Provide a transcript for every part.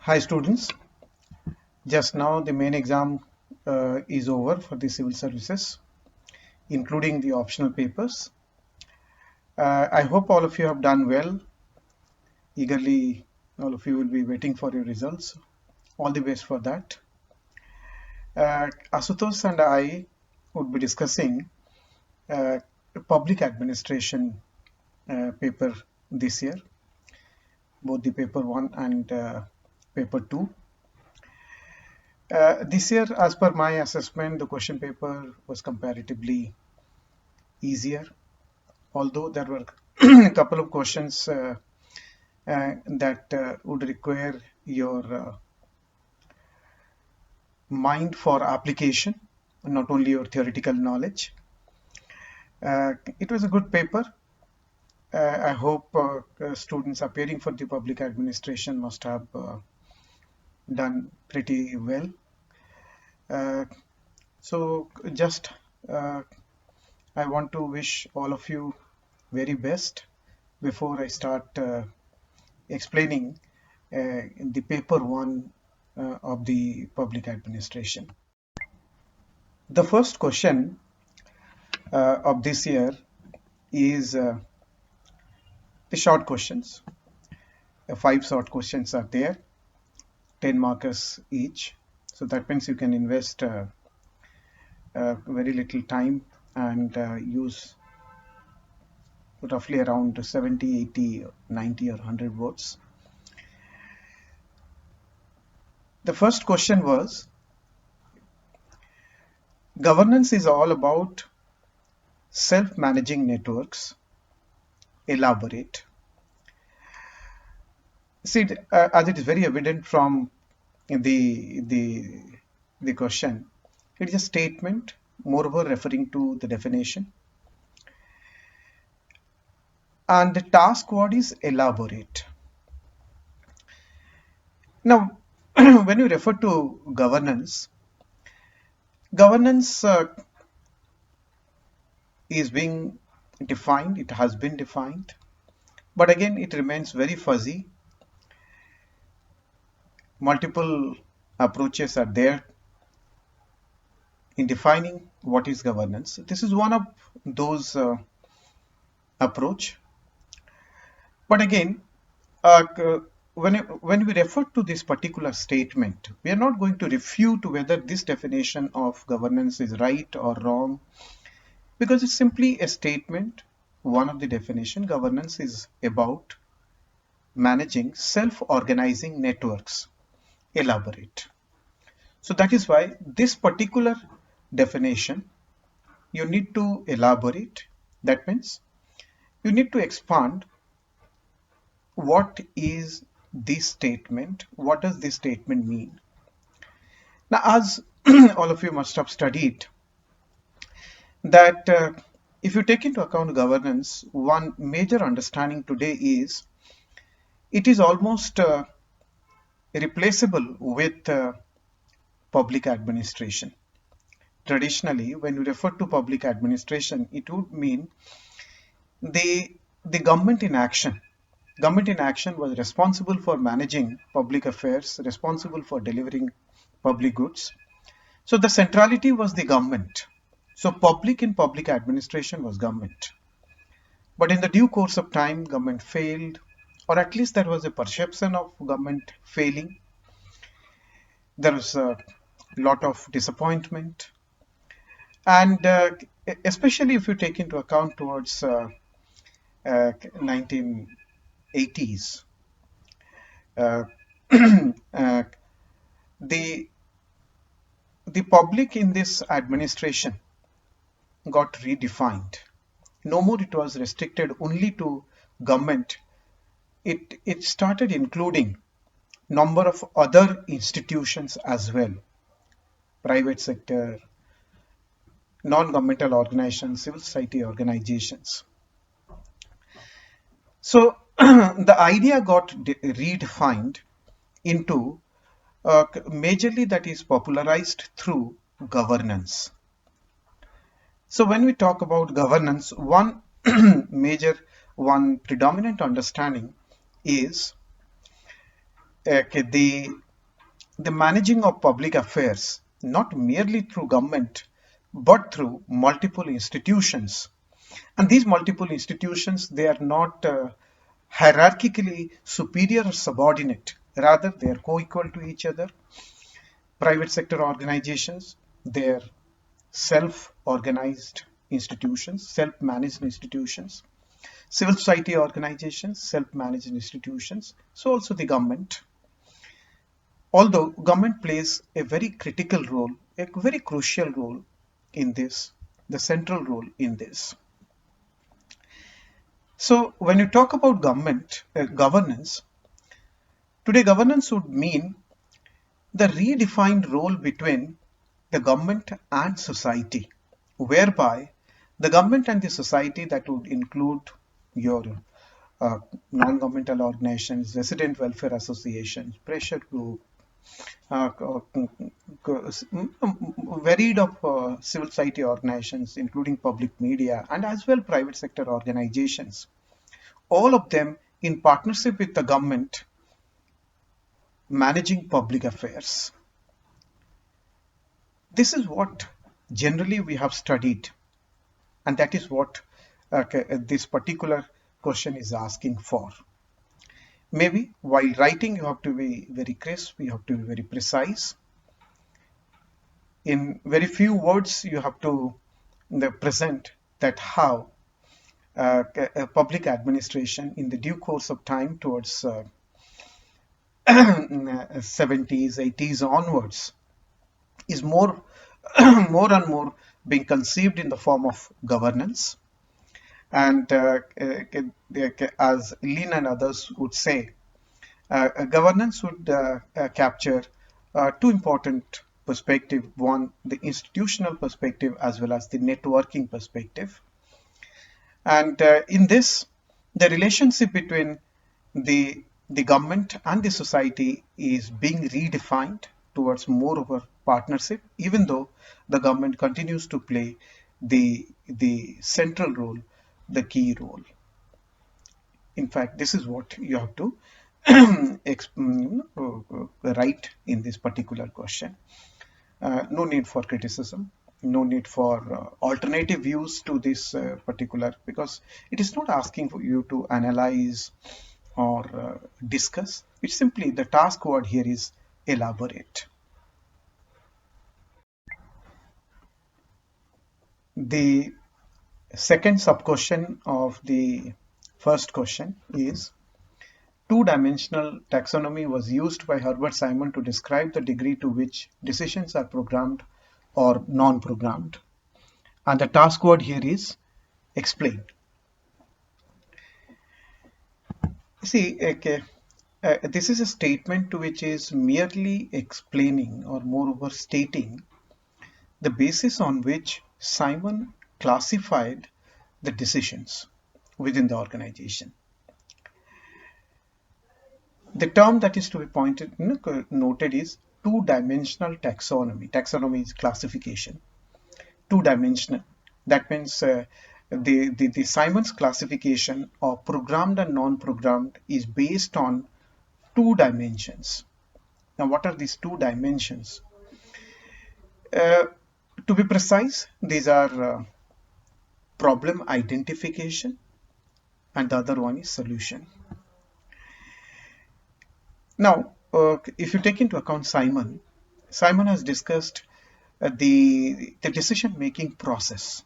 Hi students, just now the main exam is over for the civil services, including the optional papers. I hope all of you have done well. Eagerly, all of you will be waiting for your results. All the best for that. Asutosh and I would be discussing public administration paper this year, both the paper 1 and paper 2. This year, as per my assessment, the question paper was comparatively easier, although there were a couple of questions that would require your mind for application, not only your theoretical knowledge. It was a good paper. I hope students appearing for the public administration must have done pretty well. So just I want to wish all of you very best before I start explaining the paper 1 of the public administration. The first question of this year is the short questions. 5 short questions are there, 10 markers each. So that means you can invest very little time and use roughly around 70, 80, 90 or 100 words. The first question was, governance is all about self-managing networks. Elaborate. See, as it is very evident from the question, it is a statement, moreover referring to the definition. And the task word is elaborate. Now, when you refer to governance is being defined, it has been defined, but again it remains very fuzzy. Multiple approaches are there in defining what is governance. This is one of those approach. But again, when we refer to this particular statement, we are not going to refute whether this definition of governance is right or wrong, because it's simply a statement. One of the definition, governance is about managing self-organizing networks. Elaborate. So that is why this particular definition you need to elaborate. That means you need to expand what is this statement, what does this statement mean. Now, as all of you must have studied, that if you take into account governance, one major understanding today is it is almost replaceable with public administration. Traditionally, when you refer to public administration, it would mean the government in action. Government in action was responsible for managing public affairs, responsible for delivering public goods. So the centrality was the government. So public in public administration was government. But in the due course of time, government failed, or at least there was a perception of government failing. There was a lot of disappointment. And especially if you take into account towards 1980s, the public in this administration got redefined. No more it was restricted only to government. It started including number of other institutions as well, private sector, non-governmental organizations, civil society organizations. So the idea got redefined into majorly that is popularized through governance. So when we talk about governance, one predominant understanding is Okay, the managing of public affairs, not merely through government, but through multiple institutions. And these multiple institutions, they are not hierarchically superior or subordinate. Rather, they are co-equal to each other. Private sector organizations, they're self-organized institutions, self-managed institutions. Civil society organizations, self-managed institutions. So also the government. Although government plays a very critical role, a very crucial role in this, the central role in this. So when you talk about government governance, today governance would mean the redefined role between the government and society, whereby the government and the society, that would include your uh, non-governmental organizations, resident welfare associations, pressure group, varied of civil society organizations, including public media and as well private sector organizations, all of them in partnership with the government managing public affairs. This is what generally we have studied, and that is what this particular question is asking for. Maybe while writing, you have to be very crisp, you have to be very precise. In very few words, you have to present that how public administration in the due course of time towards 70s, 80s onwards is more, more and more being conceived in the form of governance. And as Lin and others would say, governance would capture two important perspectives. One, the institutional perspective as well as the networking perspective. And in this, the relationship between the government and the society is being redefined towards more of a partnership, even though the government continues to play the central role, the key role. In fact, this is what you have to write in this particular question. No need for criticism, no need for alternative views to this particular, because it is not asking for you to analyze or discuss. It's simply the task word here is elaborate. The second sub question of the first question is, two-dimensional taxonomy was used by Herbert Simon to describe the degree to which decisions are programmed or non-programmed. And the task word here is explain. See, okay, this is a statement which is merely explaining or moreover stating the basis on which Simon classified the decisions within the organization. The term that is to be noted is two-dimensional taxonomy. Taxonomy is classification. Two-dimensional. That means the Simon's classification of programmed and non-programmed is based on two dimensions. Now, what are these two dimensions? Uh, to be precise, these are problem identification and the other one is solution. Now, if you take into account Simon has discussed the decision-making process.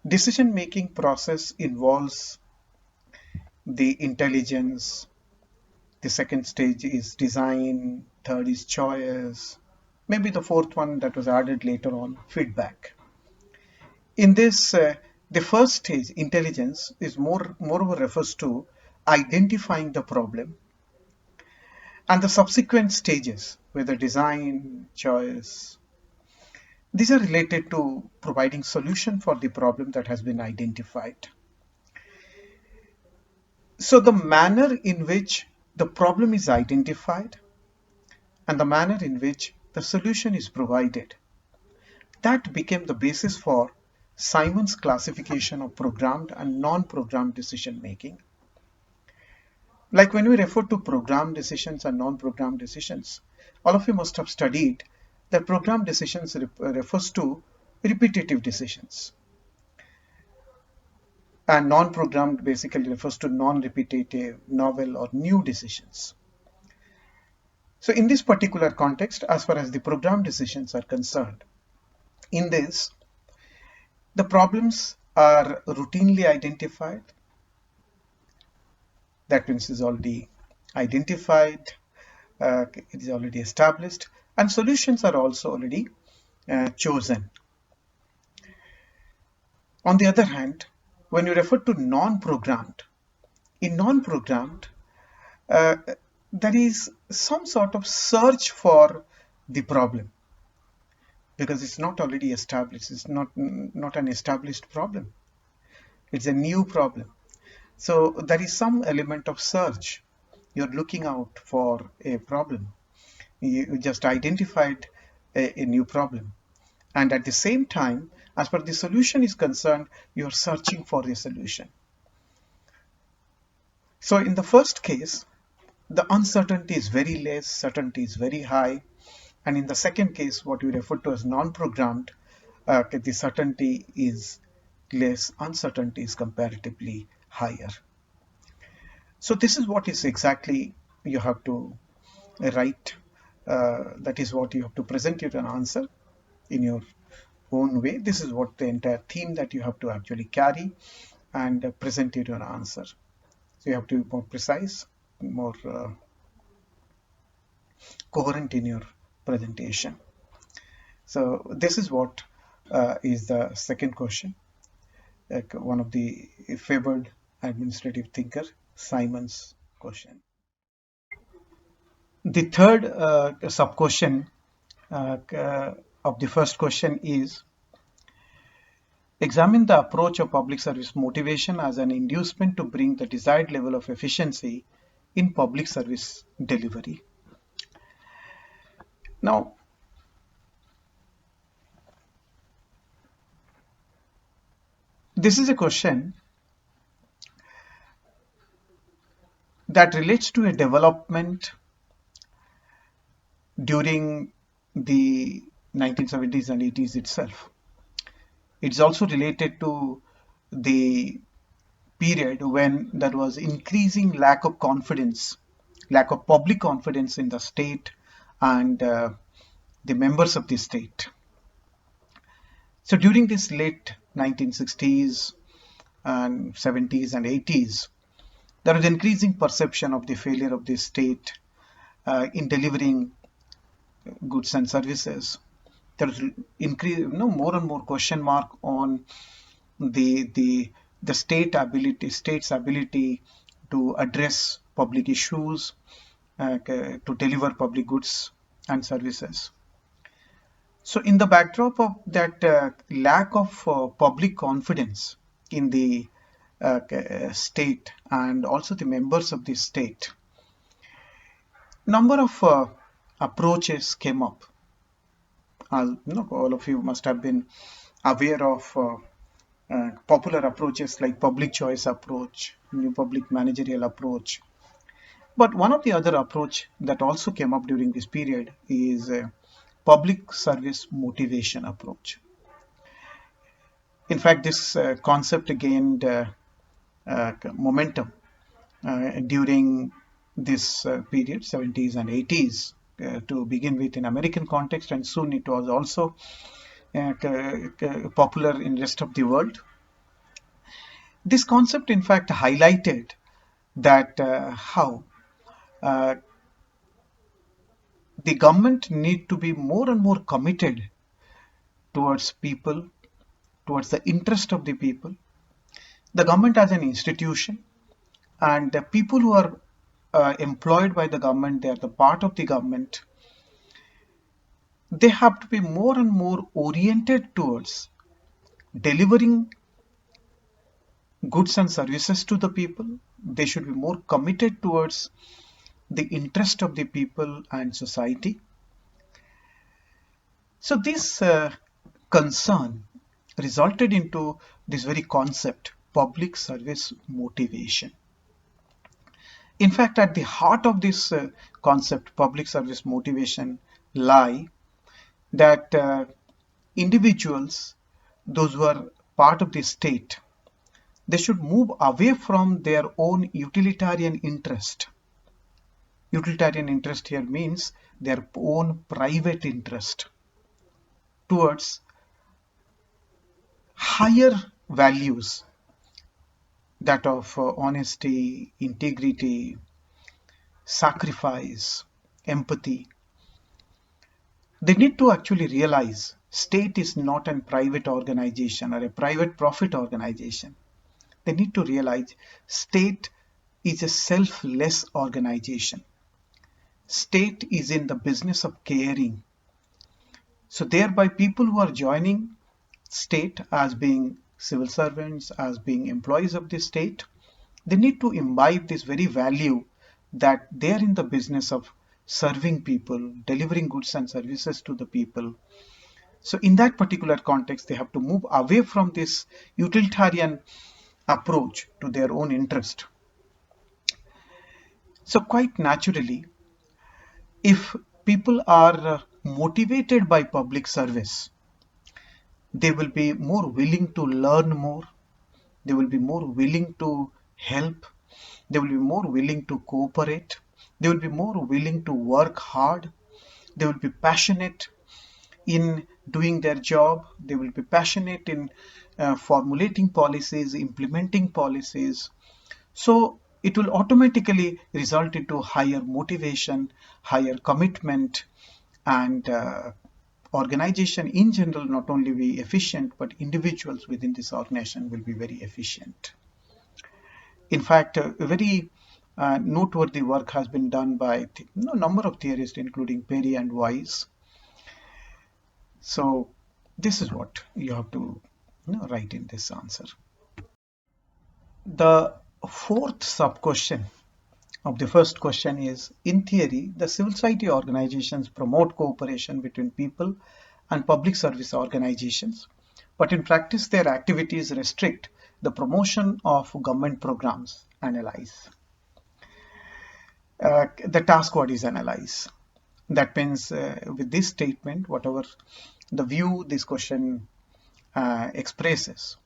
Decision-making process involves the intelligence. The second stage is design. Third is choice. Maybe the fourth one that was added later on, feedback. In this, the first stage, intelligence, is moreover refers to identifying the problem, and the subsequent stages, whether design, choice, these are related to providing solution for the problem that has been identified. So the manner in which the problem is identified and the manner in which the solution is provided, that became the basis for Simon's classification of programmed and non-programmed decision making. Like when we refer to program decisions and non-program decisions, all of you must have studied that program decisions refers to repetitive decisions, and non-programmed basically refers to non-repetitive, novel or new decisions. So in this particular context, as far as the program decisions are concerned, in this, the problems are routinely identified. That means is already identified, it is already established, and solutions are also already chosen. On the other hand, when you refer to non-programmed, in non-programmed, uh, there is some sort of search for the problem because it's not already established. It's not an established problem. It's a new problem. So there is some element of search. You're looking out for a problem. You just identified a new problem. And at the same time, as far as the solution is concerned, you're searching for the solution. So in the first case, the uncertainty is very less, certainty is very high. And in the second case, what we refer to as non-programmed, the certainty is less, uncertainty is comparatively higher. So this is what is exactly you have to write. That is what you have to present it an answer in your own way. This is what the entire theme that you have to actually carry and present it an answer. So you have to be more precise, more coherent in your presentation. So this is what is the second question, like one of the favored administrative thinker, Simon's question. The third sub-question of the first question is, examine the approach of public service motivation as an inducement to bring the desired level of efficiency in public service delivery. Now, this is a question that relates to a development during the 1970s and 80s itself. It's also related to the period when there was increasing lack of confidence, lack of public confidence in the state and the members of the state. So during this late 1960s and 70s and 80s, there was increasing perception of the failure of the state in delivering goods and services. There was more and more question mark on the state's ability to address public issues, to deliver public goods and services. So in the backdrop of that lack of public confidence in the state and also the members of the state, number of approaches came up. All of you must have been aware of popular approaches like public choice approach, new public managerial approach. But one of the other approach that also came up during this period is public service motivation approach. In fact, this concept gained momentum during this period, 70s and 80s, to begin with in American context, and soon it was also popular in rest of the world. This concept, in fact, highlighted that how the government need to be more and more committed towards people, towards the interest of the people. The government as an institution, and the people who are employed by the government, they are the part of the government. They have to be more and more oriented towards delivering goods and services to the people. They should be more committed towards the interest of the people and society. So this concern resulted into this very concept, public service motivation. In fact, at the heart of this concept, public service motivation, lie that individuals, those who are part of the state, they should move away from their own utilitarian interest. Utilitarian interest here means their own private interest towards higher values, that of honesty, integrity, sacrifice, empathy. They need to actually realize state is not a private organization or a private profit organization. They need to realize state is a selfless organization. State is in the business of caring. So thereby people who are joining state as being civil servants, as being employees of the state, they need to imbibe this very value that they are in the business of serving people, delivering goods and services to the people. So in that particular context, they have to move away from this utilitarian approach to their own interest. So quite naturally, if people are motivated by public service, they will be more willing to learn more, they will be more willing to help, they will be more willing to cooperate, they will be more willing to work hard, they will be passionate in doing their job, they will be passionate in formulating policies, implementing policies. So it will automatically result into higher motivation, higher commitment, and organization in general not only be efficient, but individuals within this organization will be very efficient. In fact, a very noteworthy work has been done by a number of theorists, including Perry and Weiss. So this is what you have to write in this answer. The fourth sub-question of the first question is, in theory, the civil society organizations promote cooperation between people and public service organizations, but in practice their activities restrict the promotion of government programs. Analyze. The task what is analyze. That means with this statement, whatever the view this question expresses,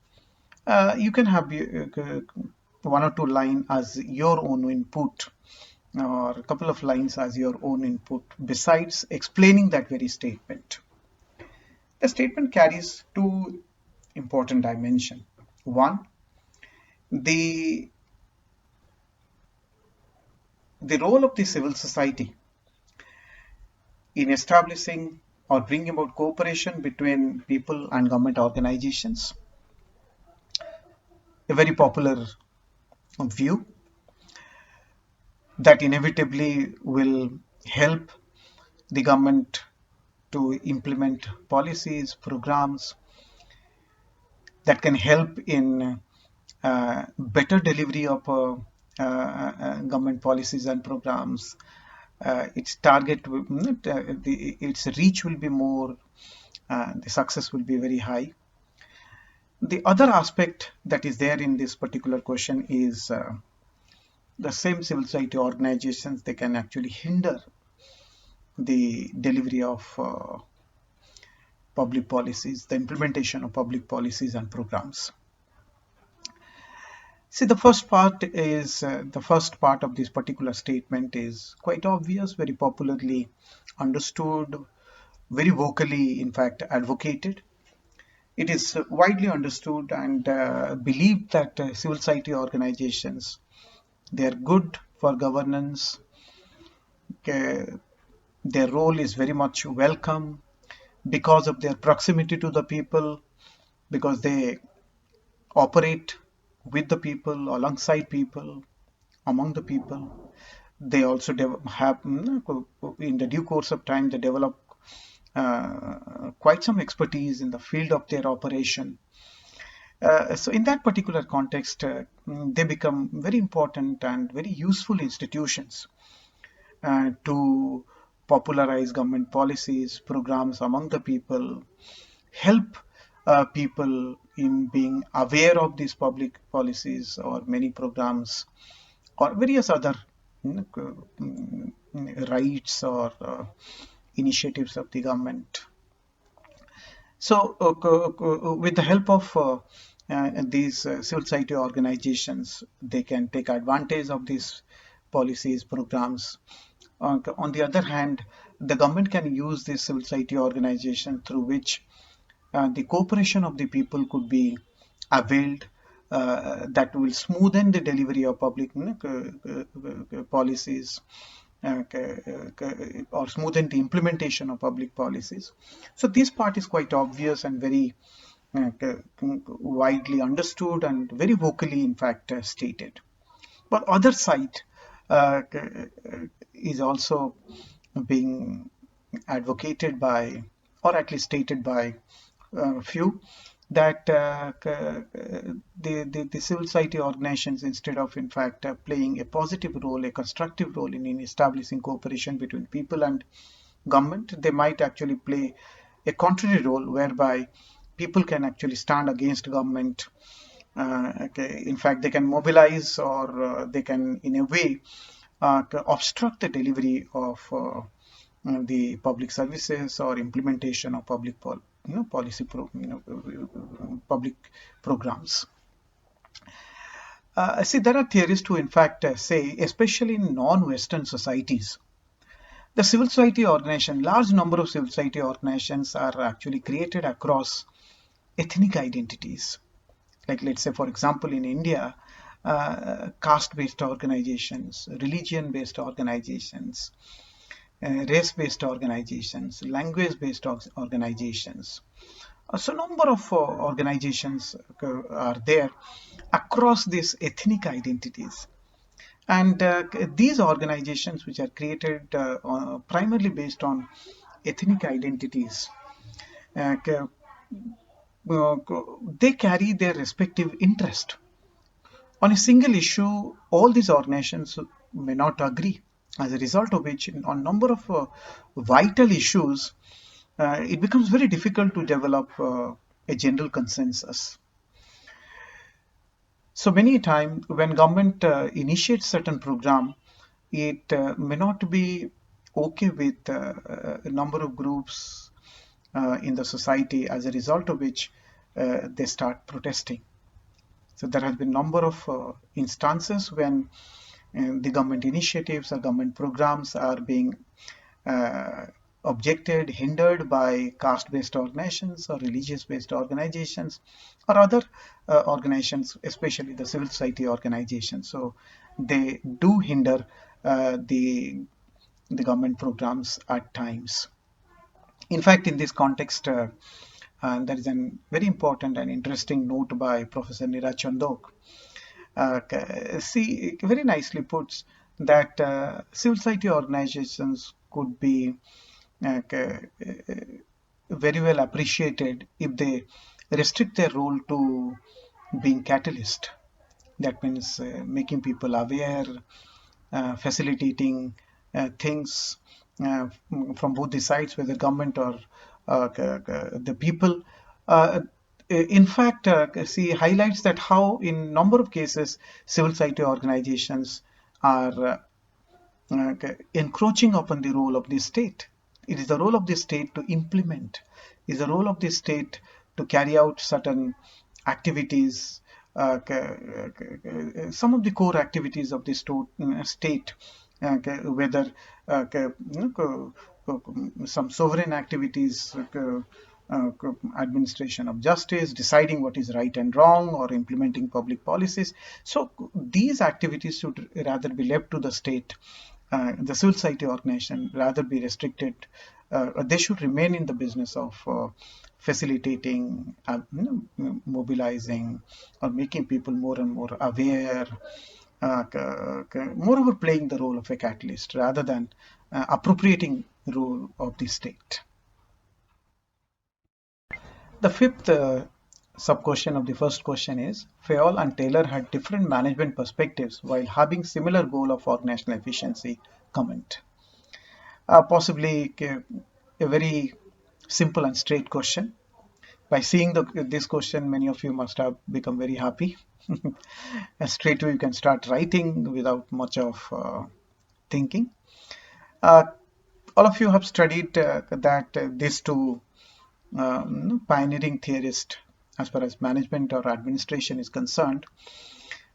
you can have one or two lines as your own input, or a couple of lines as your own input besides explaining that very statement. The statement carries two important dimensions. One, the role of the civil society in establishing or bringing about cooperation between people and government organizations. A very popular view that inevitably will help the government to implement policies, programs that can help in better delivery of government policies and programs. Its target, its reach will be more, the success will be very high. The other aspect that is there in this particular question is the same civil society organizations, they can actually hinder the delivery of public policies, the implementation of public policies and programs. See, the first part of this particular statement is quite obvious, very popularly understood, very vocally, in fact, advocated. It is widely understood and believed that civil society organizations, they are good for governance. Their role is very much welcome because of their proximity to the people, because they operate with the people, alongside people, among the people. They also have, in the due course of time, they develop quite some expertise in the field of their operation. So in that particular context, they become very important and very useful institutions to popularize government policies, programs among the people, help people in being aware of these public policies or many programs or various other rights or initiatives of the government. So, with the help of these civil society organizations, they can take advantage of these policies, programs. On the other hand, the government can use this civil society organization through which the cooperation of the people could be availed, that will smoothen the delivery of public policies, or smoothen the implementation of public policies. So this part is quite obvious and very widely understood and very vocally, in fact, stated. But other side is also being advocated by, or at least stated by, few, that the civil society organizations, instead of in fact playing a positive role, a constructive role in establishing cooperation between people and government, they might actually play a contrary role whereby people can actually stand against government. In fact, they can mobilize, or they can in a way obstruct the delivery of the public services or implementation of public public programs. See, there are theorists who in fact say, especially in non-Western societies, the civil society organization, large number of civil society organizations are actually created across ethnic identities. Like, let's say, for example, in India, caste-based organizations, religion-based organizations, race-based organizations, language-based organizations. So number of organizations are there across these ethnic identities. And these organizations, which are created primarily based on ethnic identities, uh, they carry their respective interest. On a single issue, all these organizations may not agree, as a result of which, on number of vital issues, it becomes very difficult to develop a general consensus. So many times when government initiates certain program, it may not be okay with a number of groups in the society, as a result of which they start protesting. So there has been number of instances when the government initiatives or government programs are being objected, hindered by caste-based organizations or religious-based organizations or other organizations, especially the civil society organizations. So they do hinder the government programs at times. In fact, in this context, there is a very important and interesting note by Professor Neeraj Chandok. See, very nicely puts that civil society organizations could be very well appreciated if they restrict their role to being catalyst. That means making people aware, facilitating things from both the sides, whether government or the people. In fact, see, highlights that how in number of cases civil society organizations are encroaching upon the role of the state. It is the role of the state to implement. It is the role of the state to carry out certain activities, some of the core activities of the state, whether some sovereign activities, administration of justice, deciding what is right and wrong, or implementing public policies. So these activities should rather be left to the state. The civil society organization rather be restricted. They should remain in the business of facilitating, mobilizing, or making people more and more aware, moreover playing the role of a catalyst rather than appropriating role of the state. The fifth sub-question of the first question is, Feyal and Taylor had different management perspectives while having similar goal of organizational efficiency. Comment. Possibly a very simple and straight question. By seeing this question, many of you must have become very happy. And straight away you can start writing without much of thinking. Uh, all of you have studied that these two pioneering theorists, as far as management or administration is concerned,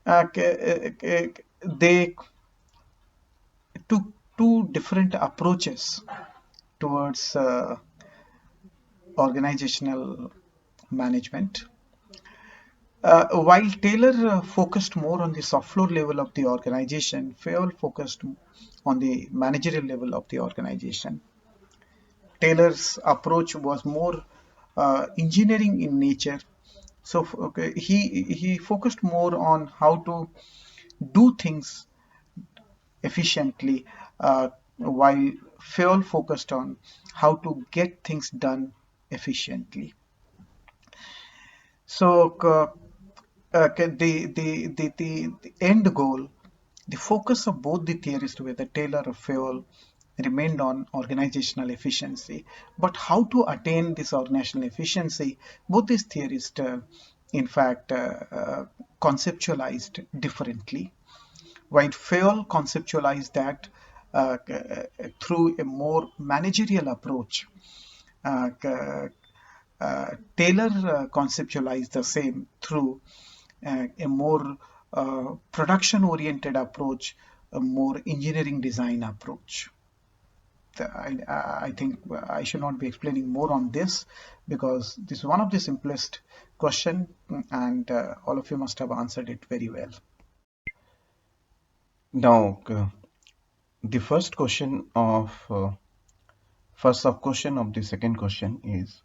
they took two different approaches towards organizational management. While Taylor focused more on the soft floor level of the organization, Feyal focused on the managerial level of the organization. Taylor's approach was more engineering in nature. So okay, he focused more on how to do things efficiently, while Fayol focused on how to get things done efficiently. So the end goal, the focus of both the theorists, whether Taylor or Fayol, remained on organizational efficiency. But how to attain this organizational efficiency, both these theorists, in fact, conceptualized differently. While Fayol conceptualized that through a more managerial approach, uh, Taylor conceptualized the same through a more production oriented approach, a more engineering design approach. I think I should not be explaining more on this, because this is one of the simplest question, and all of you must have answered it very well. Now, the first sub question of the second question is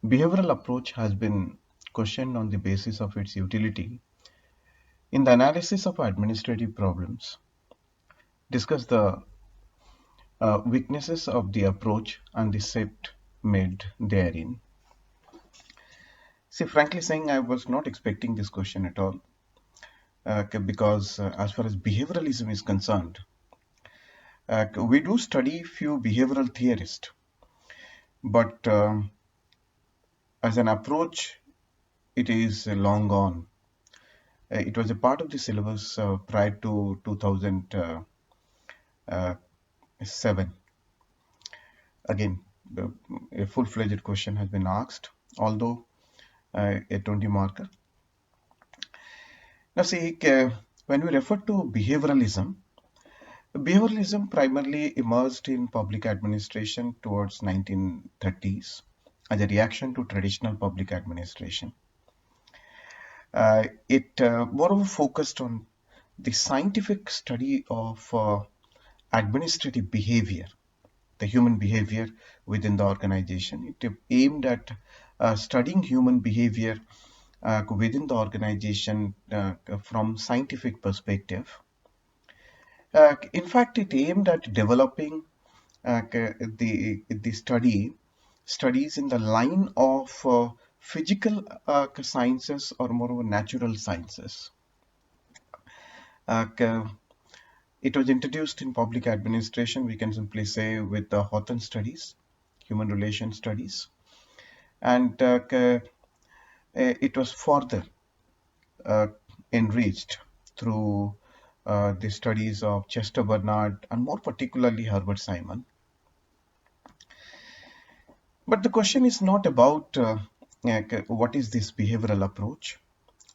behavioral approach has been questioned on the basis of its utility in the analysis of administrative problems. Discuss the weaknesses of the approach and the shift made therein. See, frankly saying, I was not expecting this question at all, because as far as behavioralism is concerned, we do study few behavioral theorists, but as an approach, it is long gone. It was a part of the syllabus prior to 2007. Again, a full-fledged question has been asked, although a 20 marker. Now, see, when we refer to behavioralism, behavioralism primarily emerged in public administration towards 1930s as a reaction to traditional public administration. It moreover focused on the scientific study of administrative behavior, the human behavior within the organization. It aimed at studying human behavior within the organization from scientific perspective. In fact, it aimed at developing the studies in the line of physical sciences or more natural sciences. It was introduced in public administration, we can simply say, with the Hawthorne studies, human relation studies, and it was further uh, enriched through the studies of Chester Bernard and more particularly Herbert Simon. But the question is not about what is this behavioral approach.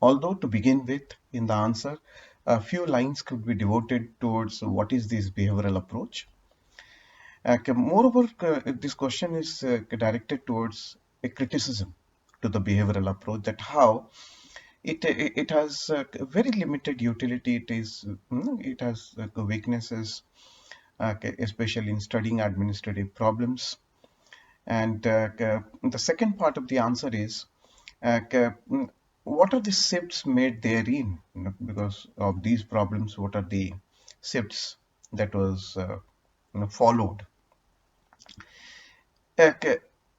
Although to begin with, in the answer, a few lines could be devoted towards what is this behavioral approach. Moreover, this question is directed towards a criticism to the behavioral approach, that how it has very limited utility. It has weaknesses, especially in studying administrative problems. And the second part of the answer is what are the shifts made therein? Because of these problems, what are the shifts that was followed? Okay.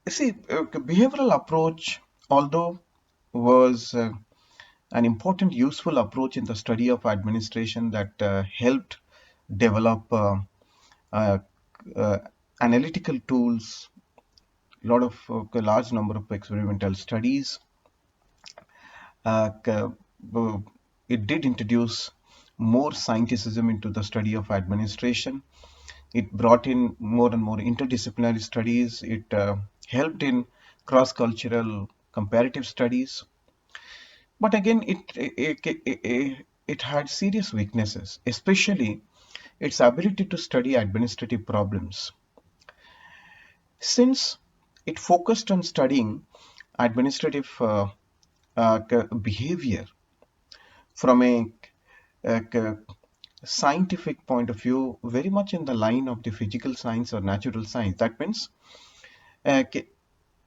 See, behavioral approach, although was an important, useful approach in the study of administration that helped develop uh, uh, analytical tools, a large number of experimental studies. Uh, c- uh, it did introduce more scientificism into the study of administration. It brought in more and more interdisciplinary studies. It helped in cross-cultural comparative studies. But again, it had serious weaknesses, especially its ability to study administrative problems. Since it focused on studying administrative behavior from a scientific point of view, very much in the line of the physical science or natural science. That means uh,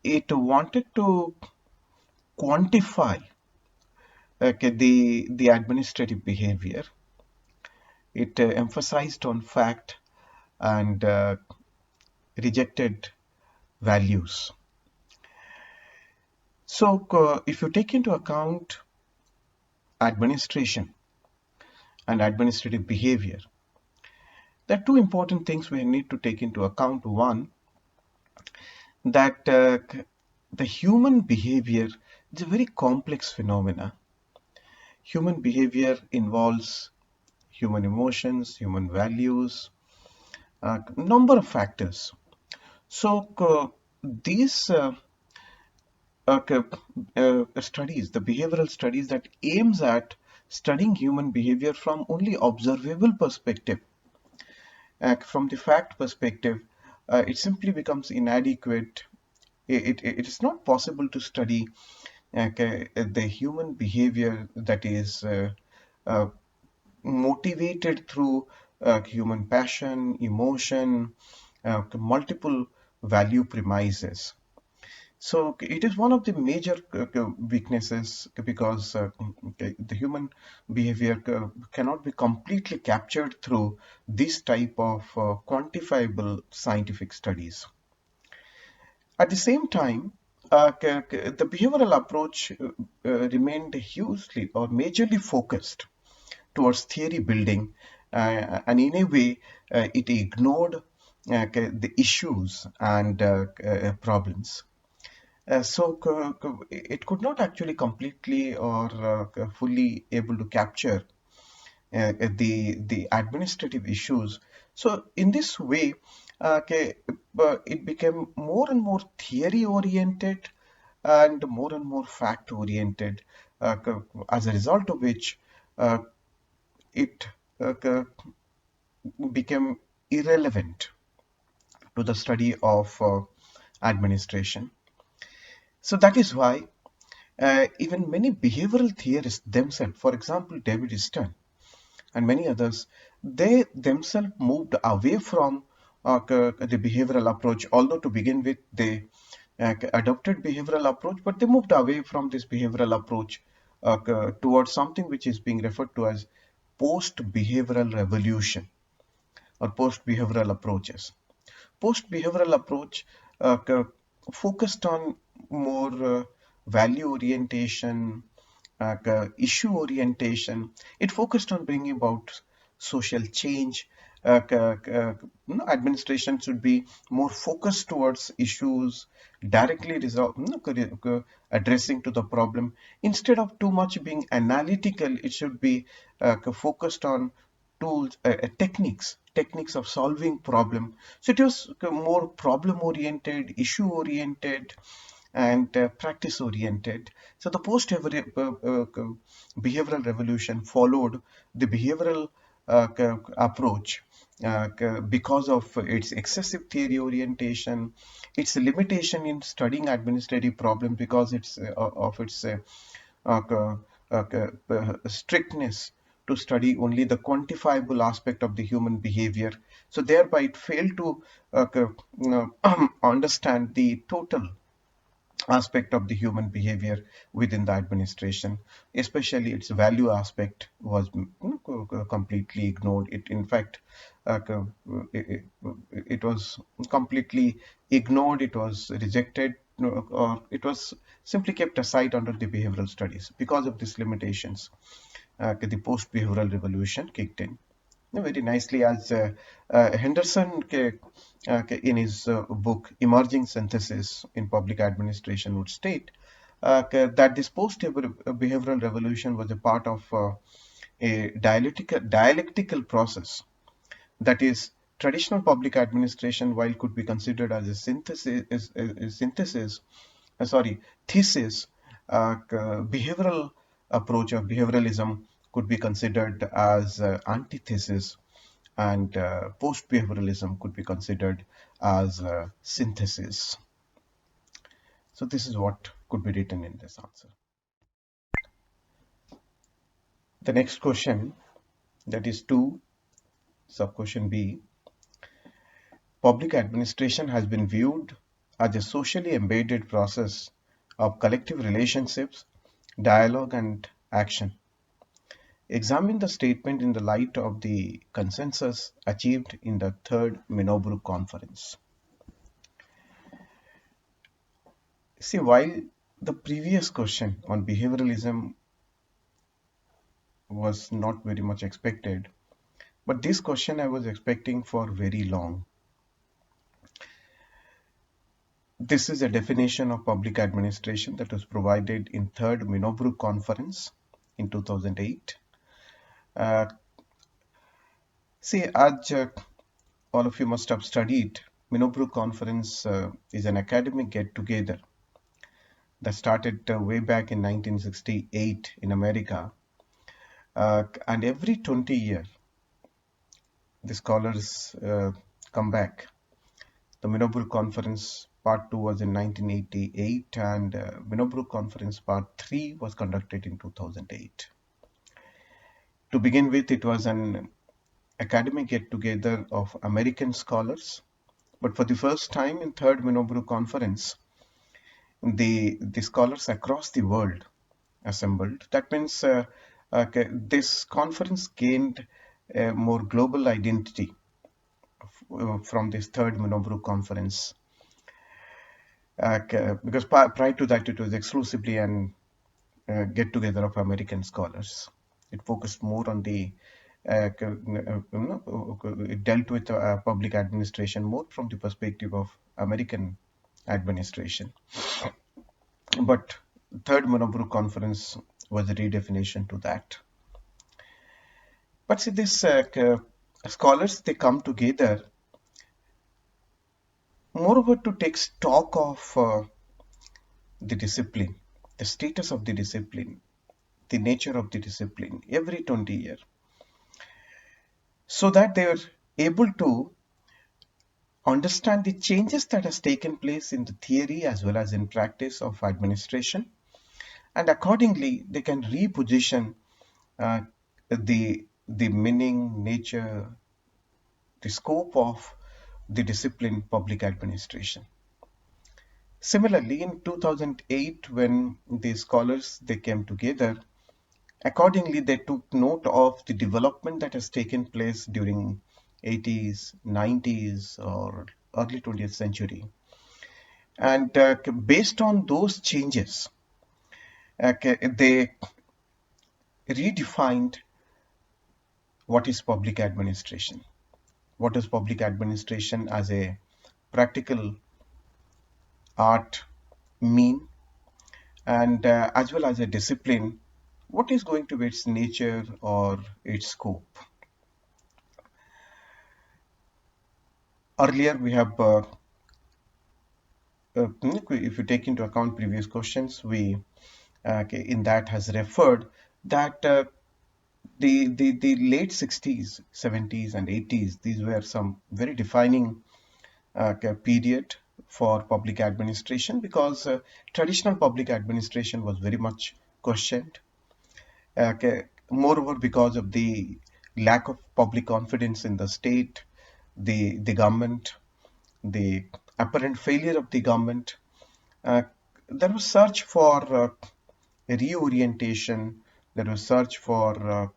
it wanted to quantify the administrative behavior. It emphasized on fact and rejected values. So, if you take into account administration and administrative behavior, there are two important things we need to take into account. One, that the human behavior is a very complex phenomena. Human behavior involves human emotions, human values, a number of factors. So these studies, the behavioral studies that aims at studying human behavior from only observable perspective, from the fact perspective, it simply becomes inadequate. It is not possible to study the human behavior that is uh, motivated through human passion, emotion, multiple value premises. So it is one of the major weaknesses because the human behavior cannot be completely captured through this type of quantifiable scientific studies. At the same time, the behavioral approach remained hugely or majorly focused towards theory building, and in a way, it ignored the issues and problems. So it could not actually completely or fully able to capture the administrative issues. So in this way, it became more and more theory oriented and more fact oriented, as a result of which uh, it became irrelevant to the study of administration. So that is why even many behavioral theorists themselves, for example, David Stern and many others, they themselves moved away from the behavioral approach. Although to begin with, they adopted behavioral approach, but they moved away from this behavioral approach towards something which is being referred to as post-behavioral revolution or post-behavioral approaches. Post-behavioral approach focused on more value orientation, issue orientation. It focused on bringing about social change. Administration should be more focused towards issues, directly addressing to the problem. Instead of too much being analytical, it should be focused on tools, techniques of solving problem. So it was more problem oriented, issue oriented, and practice oriented. So the post behavioral revolution followed the behavioral approach because of its excessive theory orientation, its limitation in studying administrative problems because it's of its uh, strictness to study only the quantifiable aspect of the human behavior. So thereby it failed to understand the total aspect of the human behavior within the administration, especially its value aspect was completely ignored. It, in fact, it, it was completely ignored, it was rejected, or it was simply kept aside under the behavioral studies. Because of these limitations, the post-behavioral revolution kicked in very nicely, as Henderson in his book Emerging Synthesis in Public Administration would state that this post-behavioral revolution was a part of a dialectical process. That is, traditional public administration, while could be considered as a thesis, behavioral approach of behavioralism could be considered as antithesis, and post-behavioralism could be considered as synthesis. So this is what could be written in this answer. The next question, that is 2, sub-question B. Public administration has been viewed as a socially embedded process of collective relationships, dialogue, and action. Examine the statement in the light of the consensus achieved in the third Minobru conference. See, while the previous question on behavioralism was not very much expected, but this question I was expecting for very long. This is a definition of public administration that was provided in third Minobru conference in 2008. See, as all of you must have studied, Minobru conference is an academic get-together that started way back in 1968 in America. And every 20 years, the scholars come back. The Minobru Conference Part 2 was in 1988, and Minobru Conference Part 3 was conducted in 2008. To begin with, it was an academic get-together of American scholars, but for the first time in third Minobru Conference, the scholars across the world assembled. That means this conference gained a more global identity from this third Minobru conference. Because prior to that, it was exclusively an get-together of American scholars. It focused more on the, it dealt with public administration more from the perspective of American administration. But third Minobru conference was a redefinition to that. But see, this scholars, they come together moreover to take stock of the discipline, the status of the discipline, the nature of the discipline every 20 years, so that they are able to understand the changes that has taken place in the theory as well as in practice of administration, and accordingly they can reposition uh, the meaning, nature, the scope of the discipline public administration. Similarly, in 2008, when the scholars they came together, accordingly they took note of the development that has taken place during 80s, 90s, or early 20th century. And based on those changes, they redefined what is public administration. What is public administration as a practical art mean, and as well as a discipline, what is going to be its nature or its scope. Earlier we have, if you take into account previous questions, we in that has referred that the late 60s, 70s, and 80s, these were some very defining period for public administration, because traditional public administration was very much questioned. Moreover, because of the lack of public confidence in the state, the government, the apparent failure of the government, uh, there was search for reorientation, there was search for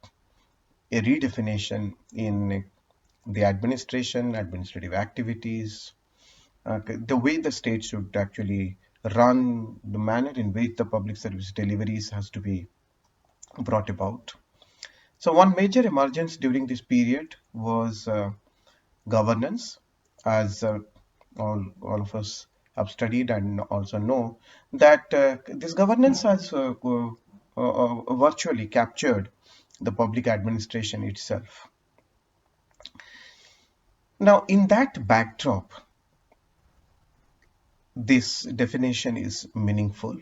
a redefinition in the administration, administrative activities, the way the state should actually run, the manner in which the public service deliveries has to be brought about. So one major emergence during this period was governance, as all of us have studied and also know that this governance has virtually captured the public administration itself. Now, in that backdrop, this definition is meaningful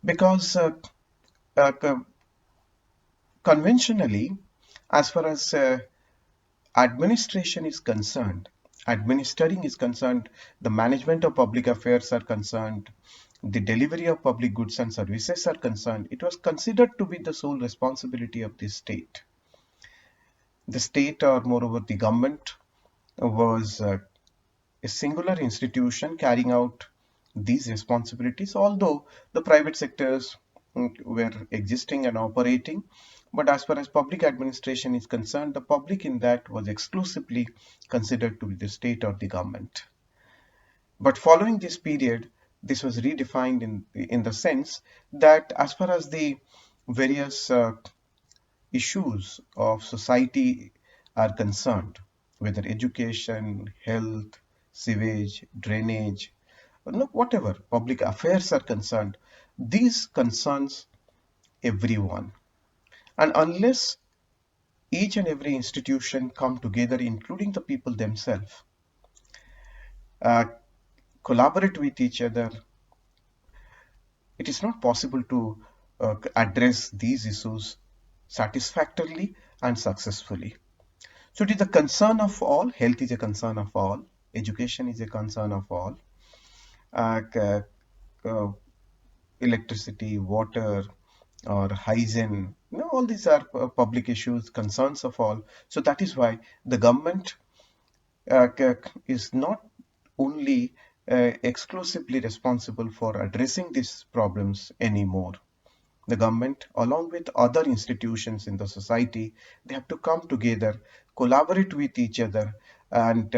because conventionally, as far as administration is concerned, administering is concerned, the management of public affairs are concerned, the delivery of public goods and services are concerned, it was considered to be the sole responsibility of the state. The state, or moreover the government, was a singular institution carrying out these responsibilities, although the private sectors were existing and operating. But as far as public administration is concerned, the public in that was exclusively considered to be the state or the government. But following this period, this was redefined in the sense that as far as the various issues of society are concerned, whether education, health, sewage, drainage, no, whatever public affairs are concerned, these concerns everyone. And unless each and every institution come together, including the people themselves, uh, collaborate with each other, it is not possible to address these issues satisfactorily and successfully. So it is a concern of all. Health is a concern of all. Education is a concern of all. Uh, Electricity, water, or hygiene, all these are public issues, concerns of all. So that is why the government is not only exclusively responsible for addressing these problems anymore. The government, along with other institutions in the society, they have to come together, collaborate with each other, and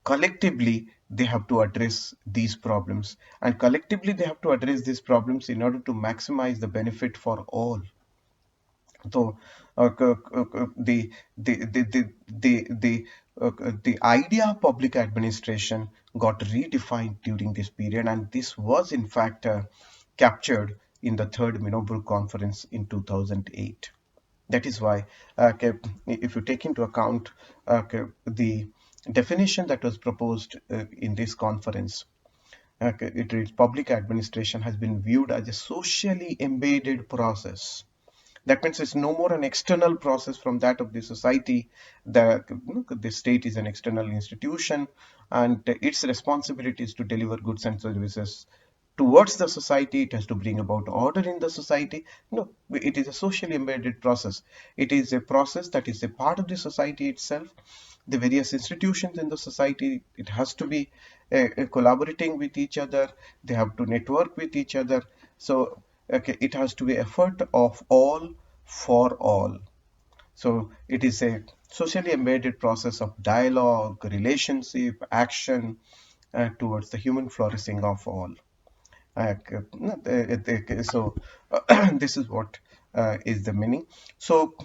collectively they have to address these problems. And collectively they have to address these problems in order to maximize the benefit for all. So the idea of public administration got redefined during this period, and this was in fact captured in the third Minobrook conference in 2008. That is why, if you take into account the definition that was proposed in this conference, it reads: public administration has been viewed as a socially embedded process. That means it's no more an external process from that of the society. The state is an external institution, and its responsibility is to deliver goods and services towards the society. It has to bring about order in the society. No, it is a socially embedded process. It is a process that is a part of the society itself. The various institutions in the society, it has to be collaborating with each other. They have to network with each other. So okay, it has to be effort of all for all. So it is a socially embedded process of dialogue, relationship, action towards the human flourishing of all. So this is what is the meaning. So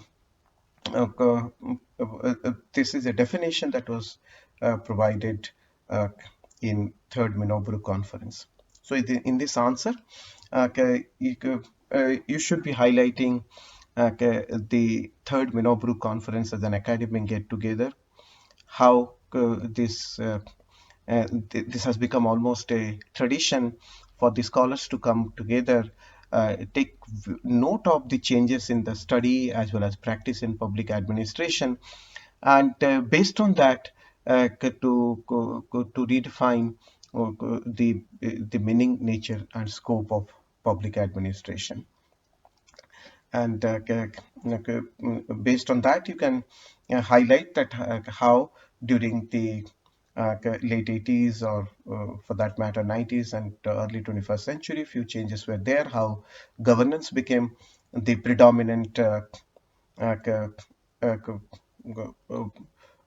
this is a definition that was provided uh, in third Minobru conference. So in this answer, you should be highlighting the third Minobru conference as an academic get together, how this has become almost a tradition for the scholars to come together, take note of the changes in the study as well as practice in public administration, and based on that, to redefine the meaning, nature, and scope of public administration. And based on that, you can highlight that how during the late 80s, or for that matter 90s and early 21st century, few changes were there, how governance became the predominant uh,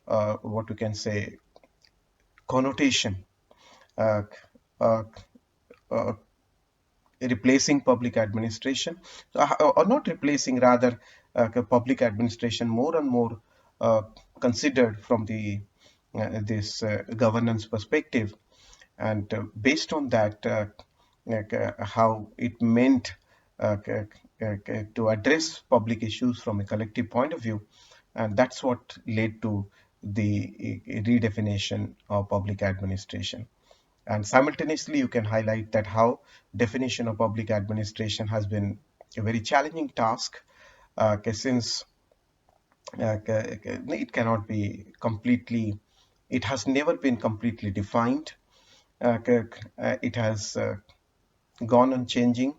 uh, what we can say, connotation, uh, uh, uh, replacing public administration, or not replacing, rather public administration more and more considered from the this governance perspective. And based on that, how it meant to address public issues from a collective point of view, and that's what led to the redefinition of public administration. And simultaneously, you can highlight that how definition of public administration has been a very challenging task, since it cannot be completely, it has never been completely defined. It has gone on changing.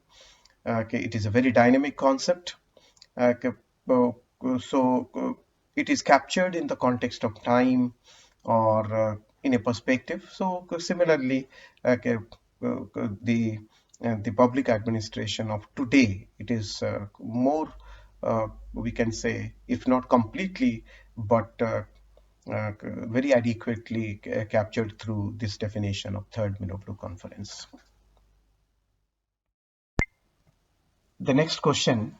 It is a very dynamic concept. Okay, so it is captured in the context of time or in a perspective. So similarly, okay, the public administration of today, it is more, we can say, if not completely, but very adequately captured through this definition of third Minoplu conference. The next question,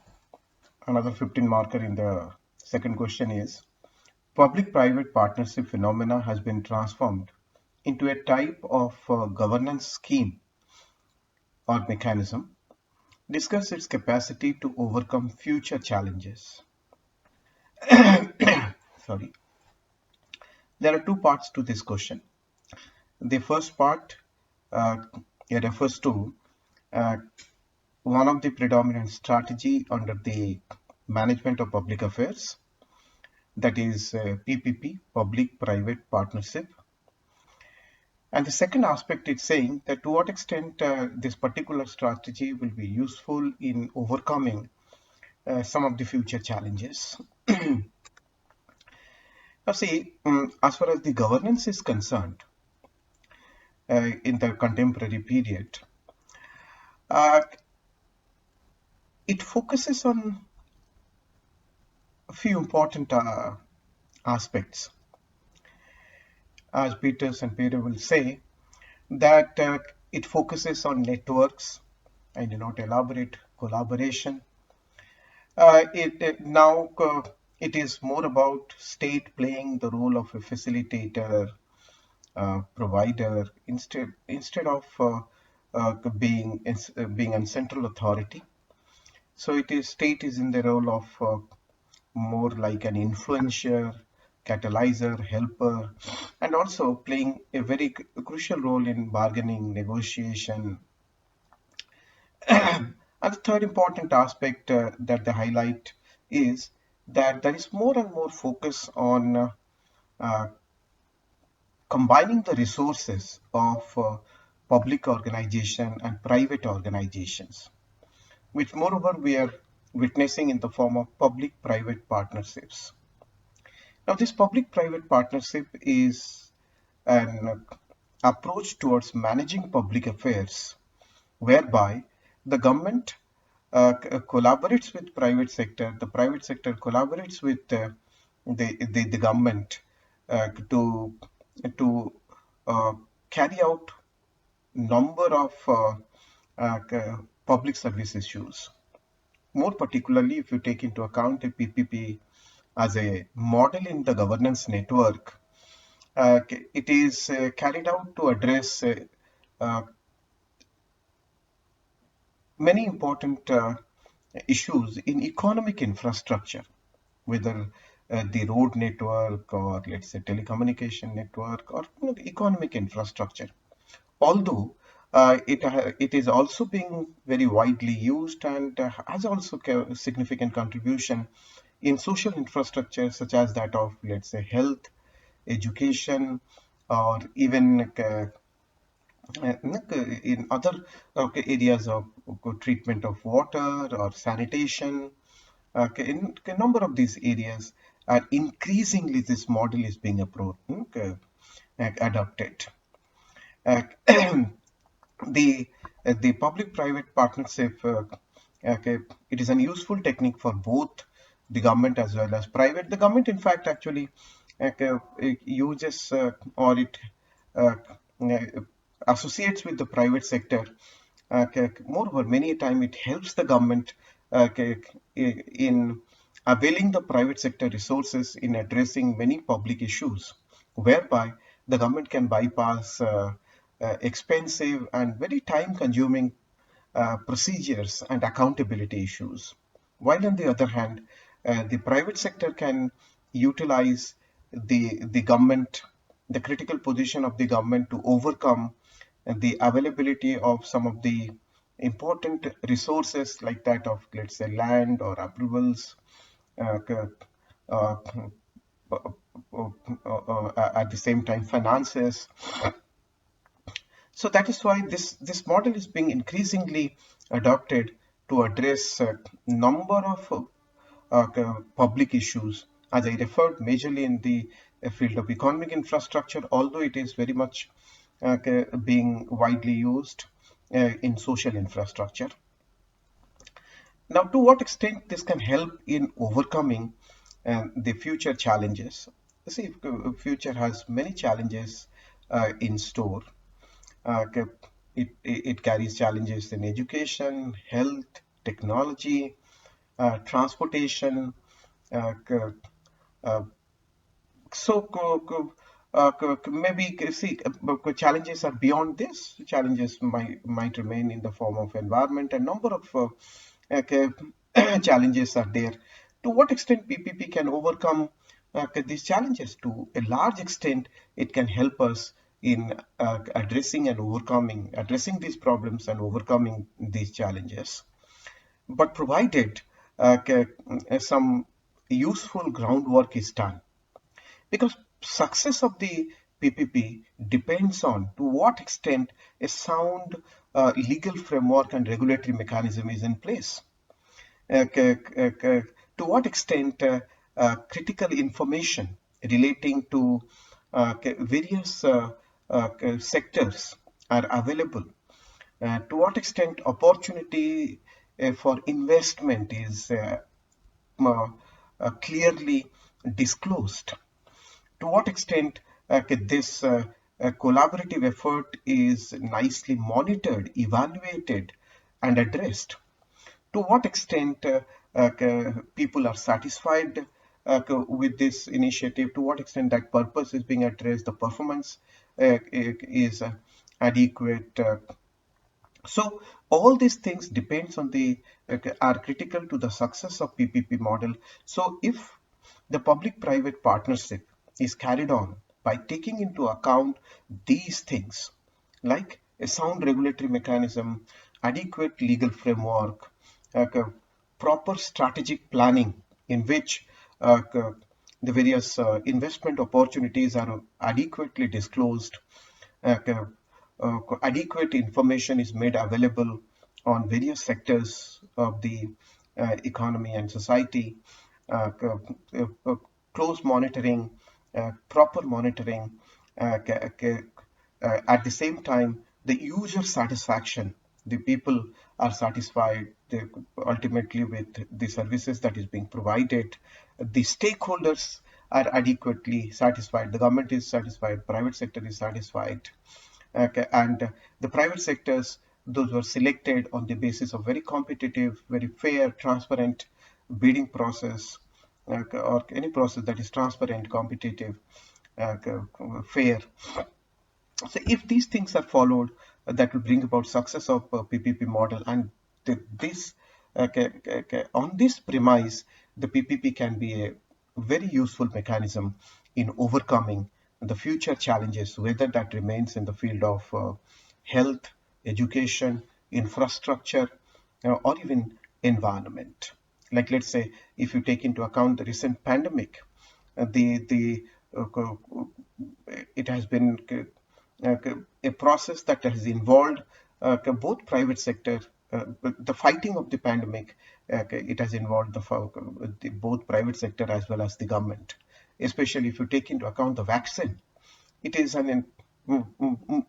another 15 marker in the second question, is public-private partnership phenomena has been transformed into a type of governance scheme or mechanism. Discuss its capacity to overcome future challenges. Sorry. There are two parts to this question. The first part uh, refers to uh, one of the predominant strategy under the management of public affairs, that is PPP, public-private partnership. And the second aspect is saying that to what extent this particular strategy will be useful in overcoming some of the future challenges. Now, see, as far as the governance is concerned, in the contemporary period, uh, it focuses on a few important aspects. As Peters and Peter will say, that it focuses on networks. I do not elaborate collaboration. It is more about state playing the role of a facilitator, provider, instead of being a central authority. So it is state is in the role of more like an influencer, catalyzer, helper, and also playing a very crucial role in bargaining, negotiation. And the third important aspect that they highlight is that there is more and more focus on uh, combining the resources of public organization and private organizations, which moreover we are witnessing in the form of public-private partnerships. Now, this public-private partnership is an approach towards managing public affairs whereby the government collaborates with private sector, the private sector collaborates with the government to uh, carry out number of public service issues. More particularly, if you take into account a PPP as a model in the governance network, it is carried out to address uh, many important issues in economic infrastructure, whether the road network or let's say telecommunication network or economic infrastructure. Although it is also being very widely used and has also significant contribution in social infrastructure such as that of let's say health, education, or even in other areas of treatment of water or sanitation. In a number of these areas, increasingly this model is being adopted. Uh, the public-private partnership, it is a useful technique for both the government as well as private. The government, in fact, actually uses or it uh, uh, associates with the private sector. Moreover, many a time it helps the government in availing the private sector resources in addressing many public issues, whereby the government can bypass expensive and very time-consuming procedures and accountability issues. While on the other hand, the private sector can utilize the government, the critical position of the government to overcome the availability of some of the important resources like that of, let's say, land or approvals, uh, uh, at the same time finances. So that is why this model is being increasingly adopted to address a number of public issues, as I referred, majorly in the field of economic infrastructure, although it is very much being widely used in social infrastructure. Now, to what extent this can help in overcoming the future challenges? See, future has many challenges in store. Uh, it carries challenges in education, health, technology, transportation, uh, uh, so maybe see challenges are beyond this. Challenges might remain in the form of environment. A number of challenges are there. To what extent PPP can overcome these challenges? To a large extent, it can help us in addressing these problems and overcoming these challenges. But provided some useful groundwork is done, because success of the PPP depends on to what extent a sound legal framework and regulatory mechanism is in place. To what extent critical information relating to various sectors are available. To what extent opportunity for investment is uh, clearly disclosed. To what extent this collaborative effort is nicely monitored, evaluated, and addressed. To what extent people are satisfied with this initiative, to what extent that purpose is being addressed, the performance is adequate. So all these things depends on the are critical to the success of PPP model. So if the public-private partnership is carried on by taking into account these things, like a sound regulatory mechanism, adequate legal framework, proper strategic planning in which the various investment opportunities are adequately disclosed, uh, adequate information is made available on various sectors of the economy and society, uh, close monitoring, proper monitoring, at the same time, the user satisfaction, the people are satisfied ultimately with the services that is being provided, the stakeholders are adequately satisfied, the government is satisfied, private sector is satisfied, okay, and the private sectors, those were selected on the basis of very competitive, very fair, transparent bidding process, or any process that is transparent, competitive, fair. So if these things are followed, that will bring about success of PPP model, and this on this premise, the PPP can be a very useful mechanism in overcoming the future challenges, whether that remains in the field of health, education, infrastructure, or even environment. Like, let's say, if you take into account the recent pandemic, the it has been a process that has involved both private sector, the fighting of the pandemic. It has involved both private sector as well as the government, especially if you take into account the vaccine. It is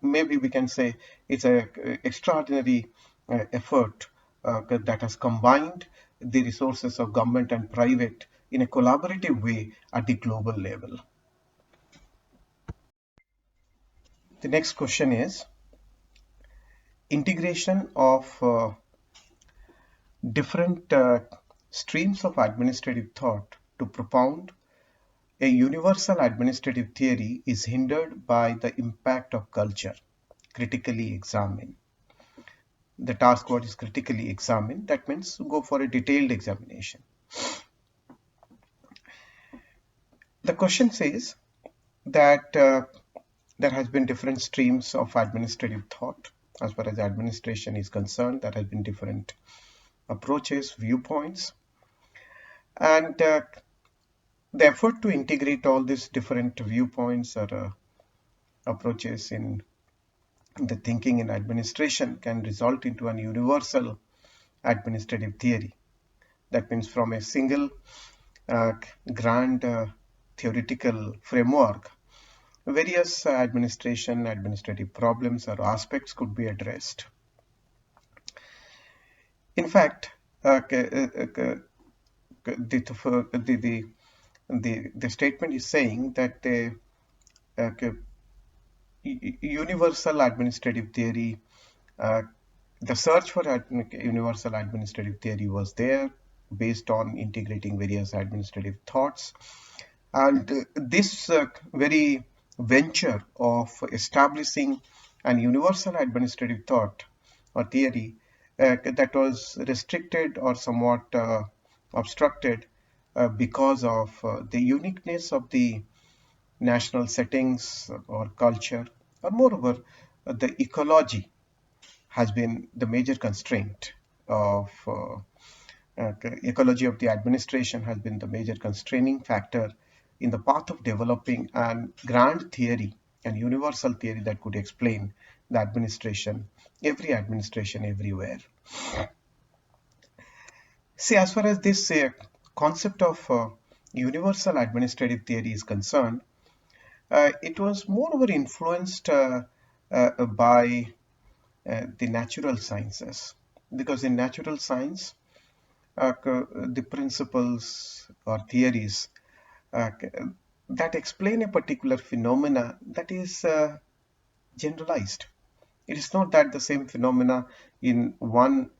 maybe we can say it's a extraordinary effort that has combined the resources of government and private in a collaborative way at the global level. The next question is integration of different streams of administrative thought to propound a universal administrative theory is hindered by the impact of culture. Critically examine. the task what is critically examined, that means go for a detailed examination. The question says that there has been different streams of administrative thought. As far as administration is concerned, there have been different approaches, viewpoints, and the effort to integrate all these different viewpoints or approaches in the thinking in administration can result into an universal administrative theory. That means from a single uh, grand theoretical framework, various administrative problems or aspects could be addressed. In fact, the statement is saying that the universal administrative theory, uh, the search for universal administrative theory was there based on integrating various administrative thoughts. And this very venture of establishing an universal administrative thought or theory that was restricted or somewhat obstructed because of the uniqueness of the national settings or culture, or moreover, the ecology has been the major constraint of ecology of the administration has been the major constraining factor in the path of developing an grand theory and universal theory that could explain the administration, every administration everywhere. See, as far as this concept of universal administrative theory is concerned, it was moreover influenced by the natural sciences, because in natural science, the principles or theories uh, that explain a particular phenomena that is generalized. It is not that the same phenomena in one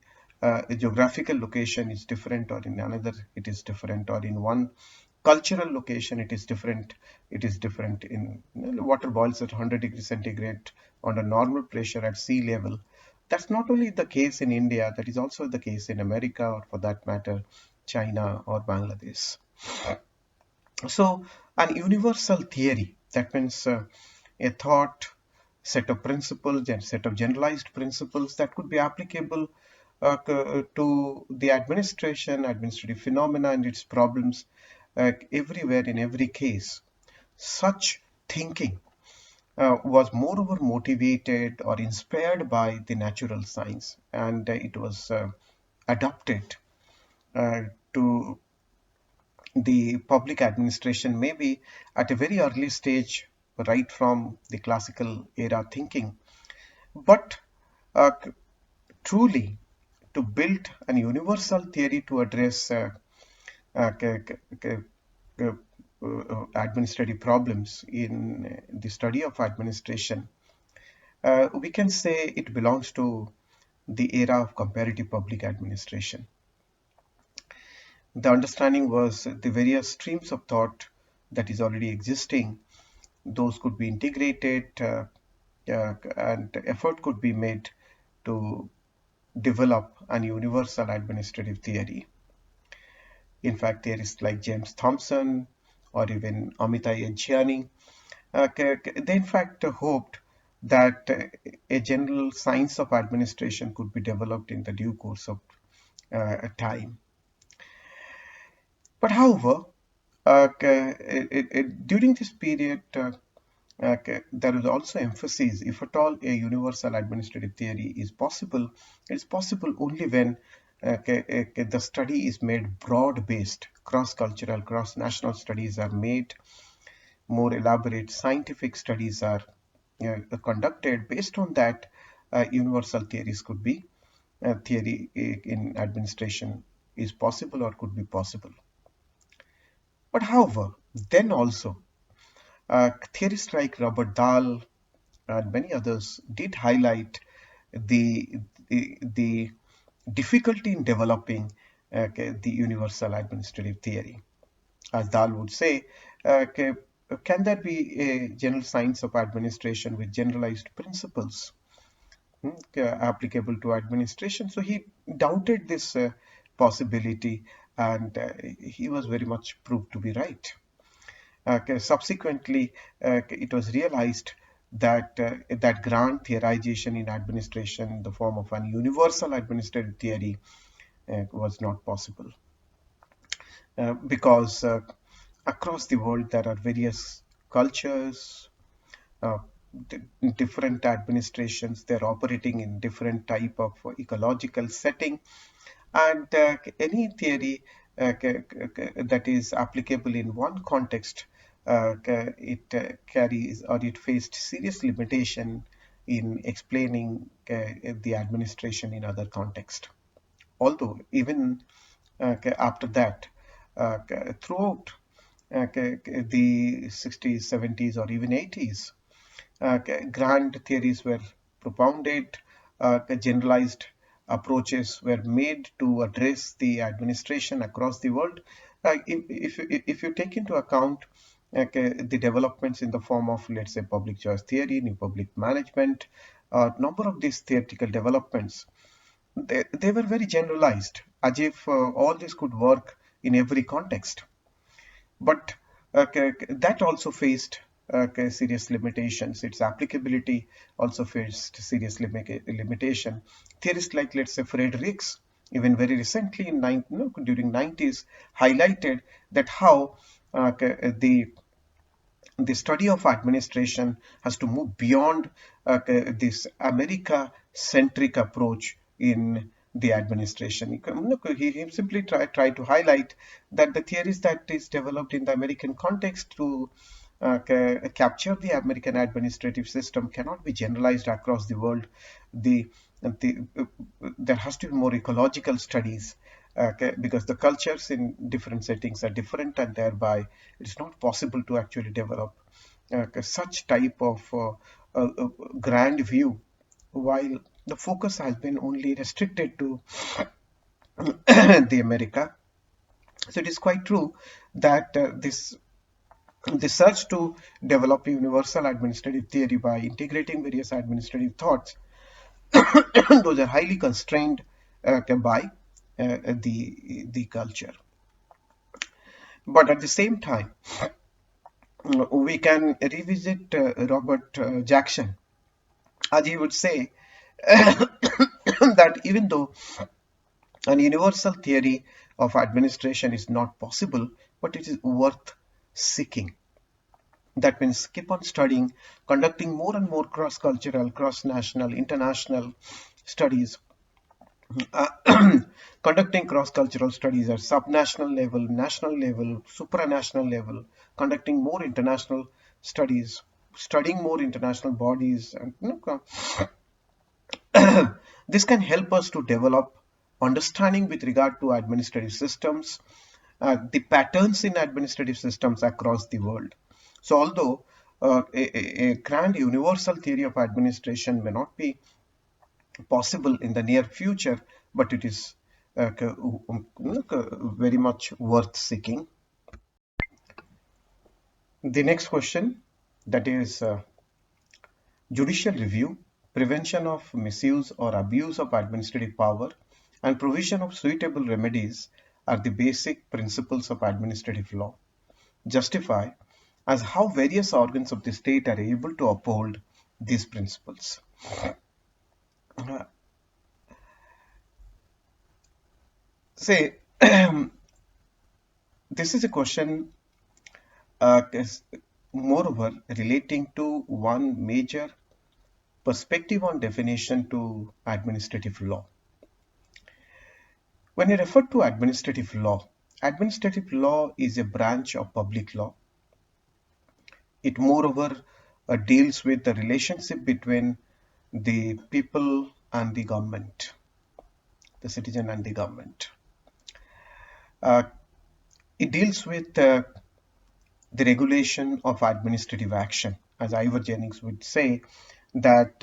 geographical location is different, or in another it is different, or in one cultural location it is different. It is different in, water boils at 100 degrees centigrade under normal pressure at sea level. That's not only the case in India, that is also the case in America, or for that matter, China or Bangladesh. So, an universal theory, that means a thought, set of principles, and set of generalized principles that could be applicable to the administrative phenomena and its problems everywhere in every case. Such thinking was moreover motivated or inspired by the natural science, and it was adopted uh, to the public administration, maybe at a very early stage, right from the classical era thinking. But uh, truly, to build an universal theory to address uh, uh, administrative problems in the study of administration, we can say it belongs to the era of comparative public administration. The understanding was the various streams of thought that is already existing, those could be integrated, and effort could be made to develop an universal administrative theory. In fact, theorists like James Thomson or even Amitai Enchiani, they in fact hoped that a general science of administration could be developed in the due course of time. But however, during this period, there is also emphasis, if at all a universal administrative theory is possible, it's possible only when the study is made broad-based, cross-cultural, cross-national studies are made, more elaborate scientific studies are conducted. Based on that, universal theories could be, theory in administration is possible or could be possible. But however, then also, theorists like Robert Dahl and many others did highlight the, the difficulty in developing the universal administrative theory. As Dahl would say, can there be a general science of administration with generalized principles? applicable to administration. So he doubted this possibility, and he was very much proved to be right. Subsequently, it was realized that that grand theorization in administration in the form of an universal administrative theory was not possible, because across the world there are various cultures, uh, different administrations. They're operating in different type of ecological setting, and any theory that is applicable in one context, it carries, or it faced serious limitation in explaining the administration in other context. Although even after that, throughout the 60s, 70s, or even 80s, grand theories were propounded, generalized approaches were made to address the administration across the world. If you take into account the developments in the form of, let's say, public choice theory, new public management, a number of these theoretical developments, they were very generalized, as if all this could work in every context. But that also faced serious limitations. Its applicability also faced serious limitation. Theorists like, let's say, Friedrichs, even very recently during 90s, highlighted that how the study of administration has to move beyond this America-centric approach in the administration. He simply tried to highlight that the theories that is developed in the American context to capture the American administrative system cannot be generalized across the world. The there has to be more ecological studies, because the cultures in different settings are different, and thereby it's not possible to actually develop such type of grand view, while the focus has been only restricted to the America. So it is quite true that this search to develop a universal administrative theory by integrating various administrative thoughts, those are highly constrained by the culture. But at the same time, we can revisit Robert Jackson, as he would say that even though an universal theory of administration is not possible, but it is worth seeking. That means keep on studying, conducting more and more cross-cultural, cross-national, international studies, conducting cross-cultural studies at subnational level, national level, supranational level, conducting more international studies, studying more international bodies, and this can help us to develop understanding with regard to administrative systems, the patterns in administrative systems across the world. So although a grand universal theory of administration may not be possible in the near future, but it is very much worth seeking. The next question, that is judicial review, prevention of misuse or abuse of administrative power, and provision of suitable remedies are the basic principles of administrative law. Justify as how various organs of the state are able to uphold these principles. Say, this is a question, moreover, relating to one major perspective on definition to administrative law. When you refer to administrative law is a branch of public law. It moreover deals with the relationship between the people and the government, the citizen and the government. Uh, it deals with the regulation of administrative action. As Ivor Jennings would say, that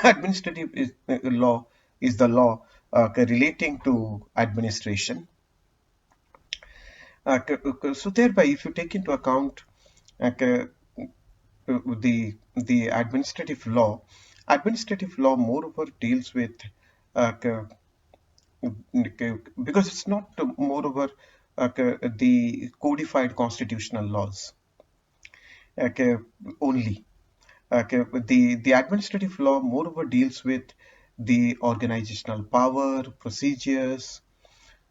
administrative law is the law relating to administration. So thereby, if you take into account the administrative law Administrative law moreover deals with because it's not moreover the codified constitutional laws okay, only. Okay, the administrative law moreover deals with the organizational power, procedures,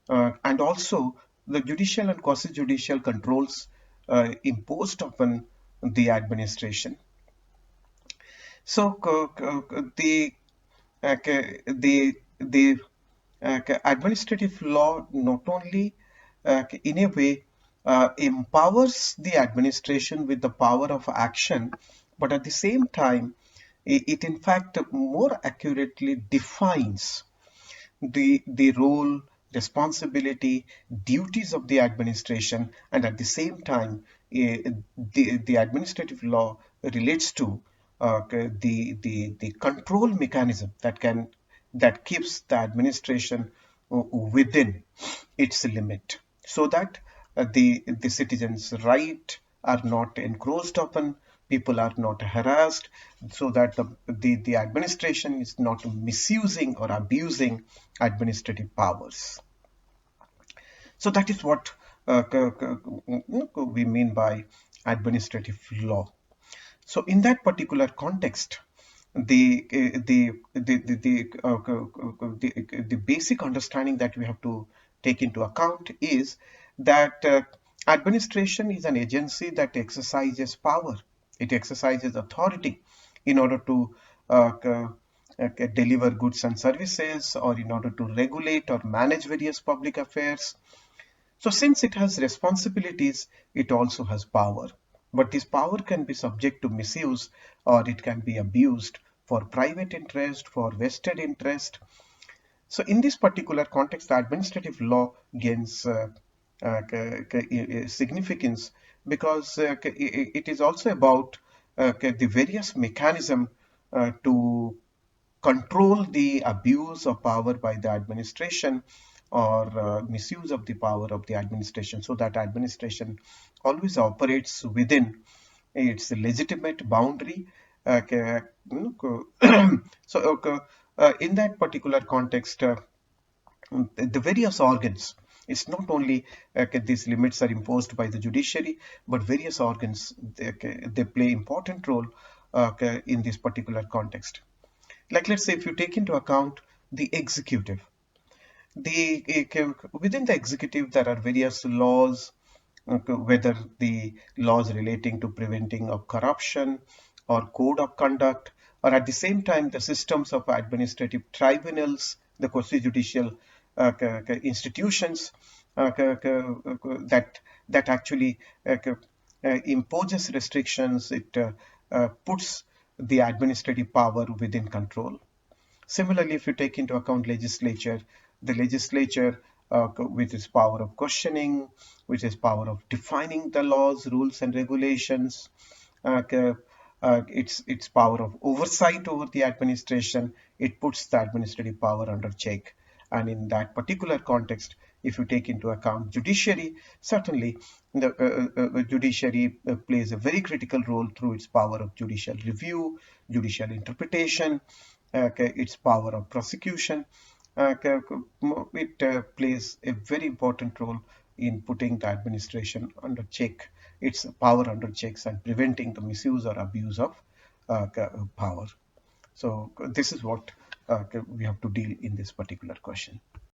and also the judicial and quasi-judicial controls imposed upon the administration. So the administrative law not only in a way empowers the administration with the power of action, but at the same time it in fact more accurately defines the role, responsibility, duties of the administration, and at the same time, the administrative law relates to the control mechanism that keeps the administration within its limit, so that the citizens' right are not encroached upon, people are not harassed, so that the administration is not misusing or abusing administrative powers. So that is what we mean by administrative law. So in that particular context, the basic understanding that we have to take into account is that administration is an agency that exercises power. It exercises authority in order to deliver goods and services, or in order to regulate or manage various public affairs. So since it has responsibilities, it also has power. But this power can be subject to misuse, or it can be abused for private interest, for vested interest. So in this particular context, the administrative law gains significance because it is also about the various mechanism to control the abuse of power by the administration, or misuse of the power of the administration, so that administration always operates within its legitimate boundary. Okay, so in that particular context, the various organs, it's not only these limits are imposed by the judiciary, but various organs, they play important role in this particular context. Like, let's say if you take into account the executive, within the executive there are various laws, whether the laws relating to preventing of corruption or code of conduct, or at the same time the systems of administrative tribunals, the quasi-judicial institutions that actually imposes restrictions. It puts the administrative power within control. Similarly, if you take into account legislature, the legislature with its power of questioning, with its power of defining the laws, rules, and regulations, its power of oversight over the administration, it puts the administrative power under check. And in that particular context, if you take into account judiciary, certainly the judiciary plays a very critical role through its power of judicial review, judicial interpretation, its power of prosecution. It plays a very important role in putting the administration under check, its power under checks, and preventing the misuse or abuse of power. So this is what we have to deal in this particular question.